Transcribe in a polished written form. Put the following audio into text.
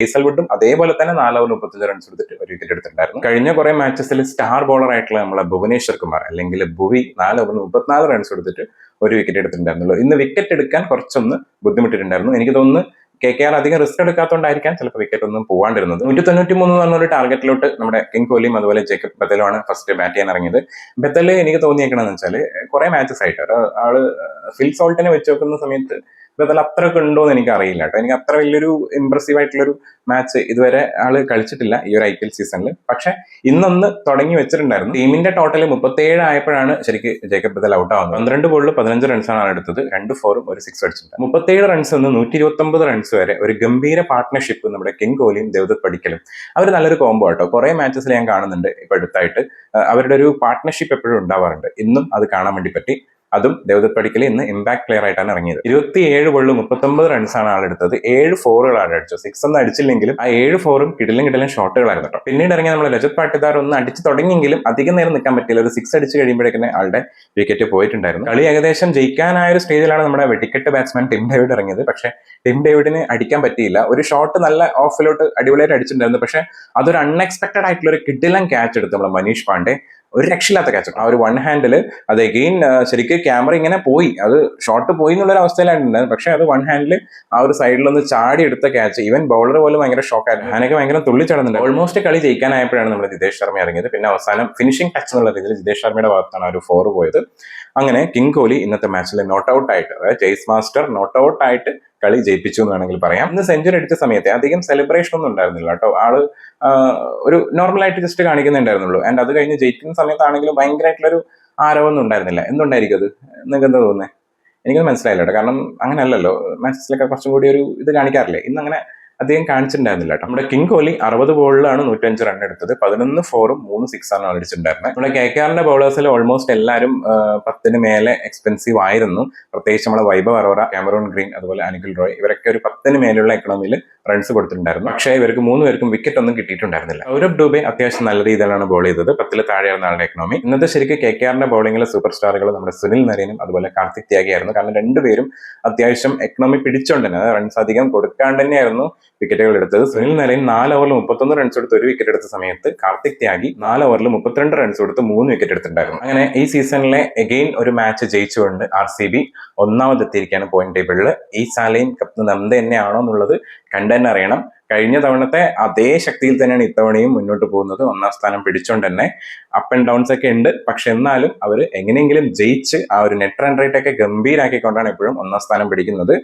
ഹേസൽവുഡും അതേപോലെ തന്നെ 4 over 35 runs എടുത്തിട്ട് ഒരു വിക്കറ്റ് എടുത്തിട്ടുണ്ടായിരുന്നു. കഴിഞ്ഞ കുറെ മാച്ചസിൽ സ്റ്റാർ ബോളർ ആയിട്ടുള്ള നമ്മളെ ഭുവനേശ്വർ കുമാർ അല്ലെങ്കിൽ ഭുവി 4 ഓവർ 34 റൺസ് എടുത്തിട്ട് ഒരു വിക്കറ്റ് എടുത്തിട്ടുണ്ടായിരുന്നുള്ളൂ. ഇന്ന് വിക്കറ്റ് എടുക്കാൻ കുറച്ചൊന്ന് ബുദ്ധിമുട്ടിട്ടുണ്ടായിരുന്നു. എനിക്ക് തോന്നുന്നു KKR അധികം റിസ്ക് എടുക്കാത്തതുകൊണ്ടായിരിക്കാം ചിലപ്പോൾ വിക്കറ്റ് ഒന്നും പോകാണ്ടിരുന്നത്. 193 എന്ന് പറഞ്ഞൊരു ടാർഗറ്റിലോട്ട് നമ്മുടെ കിങ് കോഹ്ലിയും അതുപോലെ ജേക്കബ് ബത്തലുമാണ് ഫസ്റ്റ് ബാറ്റ് ചെയ്യാൻ ഇറങ്ങിയത്. ബത്തല് എനിക്ക് തോന്നിയേക്കണെന്ന് വെച്ചാൽ കുറെ മാച്ചസ് ആയിട്ട് ആള് ഫിൽ സോൾട്ടിനെ വെച്ച് നോക്കുന്ന സമയത്ത് ബത്തൽ അത്രയൊക്കെ ഉണ്ടോ എന്ന് എനിക്ക് അറിയില്ല കേട്ടോ. എനിക്ക് അത്ര വലിയൊരു ഇംപ്രസീവ് ആയിട്ടുള്ളൊരു മാച്ച് ഇതുവരെ ആള് കളിച്ചിട്ടില്ല ഈ ഒരു IPL സീസണിൽ. പക്ഷെ ഇന്നൊന്ന് തുടങ്ങി വെച്ചിട്ടുണ്ടായിരുന്നു. ടീമിന്റെ ടോട്ടൽ 37 ആയപ്പോഴാണ് ശരിക്കും ജേക്കബ് ബത്തൽ ഔട്ട് ആവുന്നത്. 12 ബോളിൽ 15 റൺസാണ് ആൾ എടുത്തത്. 2 4ഉം ഒരു 6 അടിച്ചിട്ടുണ്ട്. 37 റൺസ് നിന്ന് 129 റൺസ് വരെ ഒരു ഗംഭീര പാർട്ട്ണർഷിപ്പ് നമ്മുടെ കിങ് കോഹ്ലിയും ദേവദത്ത് പടിക്കലും അവർ നല്ലൊരു കോംബോ ആട്ടോ. കുറെ മാച്ചസിൽ ഞാൻ കാണുന്നുണ്ട് ഇപ്പൊ അടുത്തായിട്ട് അവരുടെ ഒരു പാർട്ട്ണർഷിപ്പ് എപ്പോഴും ഉണ്ടാവാറുണ്ട്. ഇന്നും അത് കാണാൻ വേണ്ടി പറ്റി. അതും ദേവദത്ത് പടിക്കൽ ഇന്ന് ഇമ്പാക്ട് പ്ലെയർ ആയിട്ടാണ് ഇറങ്ങിയത്. 27 ബോളിൽ 39 റൺസാണ് ആളെടുത്തത്. 7 4കളാണ് അടിച്ചത്. 6 ഒന്നും അടിച്ചില്ലെങ്കിലും ആ 7 4ഉം കിടിലും ഷോട്ടുകളായിരുന്നു കേട്ടോ. പിന്നീട് ഇറങ്ങിയ നമ്മൾ രജത് പാട്ടിദാർ ഒന്ന് അടിച്ചു തുടങ്ങിയെങ്കിലും അധികം നേരം നിൽക്കാൻ പറ്റില്ല. ഒരു 6 അടിച്ച് കഴിയുമ്പോഴേക്കും ആളുടെ വിക്കറ്റ് പോയിട്ടുണ്ടായിരുന്നു. കളി ഏകദേശം ജയിക്കാനായ ഒരു സ്റ്റേജിലാണ് നമ്മുടെ വെടിക്കെട്ട് ബാറ്റ്സ്മാൻ ടിം ഡേവിഡ് ഇറങ്ങിയത്. പക്ഷേ ടിം ഡേവിഡിന് അടിക്കാൻ പറ്റിയില്ല. ഒരു ഷോട്ട് നല്ല ഓഫിലോട്ട് അടിപൊളിയായിട്ട് അടിച്ചിട്ടുണ്ടായിരുന്നു. പക്ഷേ അതൊരു അൺഎക്സ്പെക്ടഡ് ആയിട്ടുള്ള ഒരു കിടിലൻ ക്യാച്ച് എടുത്ത് നമ്മുടെ മനീഷ് പാണ്ഡെ ഒരു രക്ഷയില്ലാത്ത ക്യാച്ച്. ആ ഒരു വൺ ഹാൻഡില് അത് എഗെയിൻ ശരിക്കും ക്യാമറ ഇങ്ങനെ പോയി, അത് ഷോട്ട് പോയി എന്നുള്ളൊരു അവസ്ഥയിലായിട്ടുണ്ടായിരുന്നു. പക്ഷെ അത് വൺ ഹാൻഡിൽ ആ ഒരു സൈഡിലൊന്ന് ചാടി എടുത്ത ക്യാച്ച്. ഈവൻ ബൗളർ പോലും ഭയങ്കര ഷോക്കായിരുന്നു. ഞാനൊക്കെ ഭയങ്കര തുള്ളിച്ചടന്നുണ്ട്. ഓൾമോസ്റ്റ് കളി ജയിക്കാനായപ്പോഴാണ് നമ്മൾ ജിതേഷ് ശർമ്മ ഇറങ്ങിയത്. പിന്നെ അവസാനം ഫിനിഷിംഗ് ടച്ച് എന്നുള്ള രീതിയിൽ ജിതേഷ് ശർമ്മയുടെ ഭാഗത്താണ് ആ ഒരു 4 പോയത്. അങ്ങനെ കിങ് കോഹ്ലി ഇന്നത്തെ മാച്ചിൽ നോട്ട് ഔട്ട് ആയിട്ട്, അതായത് ജയ്സ് മാസ്റ്റർ നോട്ട് ഔട്ട് ആയിട്ട് കളി ജയിപ്പിച്ചു എന്ന് വേണമെങ്കിൽ പറയാം. ഇന്ന് സെഞ്ചുറി അടിച്ച സമയത്ത് അധികം സെലിബ്രേഷൻ ഒന്നും ഉണ്ടായിരുന്നില്ല കേട്ടോ. ആള് ഒരു നോർമലായിട്ട് ജസ്റ്റ് കാണിക്കുന്നുണ്ടായിരുന്നുള്ളൂ. ആൻഡ് അത് കഴിഞ്ഞ് ജയിക്കുന്ന സമയത്താണെങ്കിലും ഭയങ്കരമായിട്ടുള്ളൊരു ആരവൊന്നും ഉണ്ടായിരുന്നില്ല. എന്തുണ്ടായിരിക്കും അത്? നിങ്ങൾക്ക് എന്താ തോന്നുന്നത്? എനിക്കത് മനസ്സിലായില്ല കേട്ടോ. കാരണം അങ്ങനെയല്ലല്ലോ, മാച്ചസിലൊക്കെ കുറച്ചും കൂടി ഒരു ഇത് കാണിക്കാറില്ലേ. ഇന്ന് അങ്ങനെ അധികം കാണിച്ചിട്ടുണ്ടായിരുന്നില്ല കേട്ടോ. നമ്മുടെ കിങ് കോഹ്ലി 60 ബോളിലാണ് 105 റൺ എടുത്തത്. 11 4ഉം 3 6ആണ് അടിച്ചിട്ടുണ്ടായിരുന്നത്. നമ്മുടെ KKRന്റെ ബൗളേഴ്സിൽ ഓൾമോസ്റ്റ് എല്ലാവരും 10 മേലെ എക്സ്പെൻസീവ് ആയിരുന്നു. പ്രത്യേകിച്ച് നമ്മുടെ വൈഭവ് അറോറ, കാമറൂൺ ഗ്രീൻ, അതുപോലെ അനിൽ റോയ്, ഇവരൊക്കെ ഒരു 10 മേലുള്ള എക്കണോമിയിൽ റൺസ് കൊടുത്തിട്ടുണ്ടായിരുന്നു. പക്ഷേ ഇവർക്ക് 3 പേർക്കും വിക്കറ്റ് ഒന്നും കിട്ടിയിട്ടുണ്ടായിരുന്നില്ല. സൗരഭ് ഡൂബെ അത്യാവശ്യം നല്ല രീതിയിലാണ് ബോൾ ചെയ്തത്. 10 താഴെയായിരുന്ന ആളുടെ എക്കണോമി. ഇന്നത്തെ ശരിക്കും KKRന്റെ ബോളിംഗിലെ സൂപ്പർ സ്റ്റാറുകൾ നമ്മുടെ സുനിൽ നരേനും അതുപോലെ കാർത്തിക് ത്യാഗിയായിരുന്നു. കാരണം രണ്ടുപേരും അത്യാവശ്യം എക്കണോമി പിടിച്ചോണ്ട് തന്നെ, റൺസ് അധികം കൊടുക്കാണ്ട് തന്നെയായിരുന്നു വിക്കറ്റുകൾ എടുത്തത്. സുനിൽ നരേൻ 4 ഓവറിൽ 31 റൺസ് എടുത്ത് 1 വിക്കറ്റ് എടുത്ത സമയത്ത് കാർത്തിക് ത്യാഗി 4 ഓവറിൽ 32 റൺസ് എടുത്ത് 3 വിക്കറ്റ് എടുത്തിട്ടുണ്ടായിരുന്നു. അങ്ങനെ ഈ സീസണിലെ എഗെയിൻ ഒരു മാച്ച് ജയിച്ചുകൊണ്ട് RCB ഒന്നാമതെത്തിയിരിക്കുകയാണ് പോയിന്റ് ടേബിളിൽ. ഈ സാലയും കപ്പ് നന്ദ തന്നെയാണോ എന്നുള്ളത് കണ്ടുതന്നെ അറിയണം. കഴിഞ്ഞ തവണത്തെ അതേ ശക്തിയിൽ തന്നെയാണ് ഇത്തവണയും മുന്നോട്ട് പോകുന്നത്. 1ാം സ്ഥാനം പിടിച്ചോണ്ട് തന്നെ. അപ്പ് ആൻഡ് ഡൗൺസ് ഒക്കെ ഉണ്ട്. പക്ഷെ എന്നാലും അവർ എങ്ങനെയെങ്കിലും ജയിച്ച് ആ ഒരു നെറ്റ് റൺ റേറ്റ് ഒക്കെ ഗംഭീരാക്കിക്കൊണ്ടാണ് എപ്പോഴും 1ാം സ്ഥാനം പിടിക്കുന്നത്.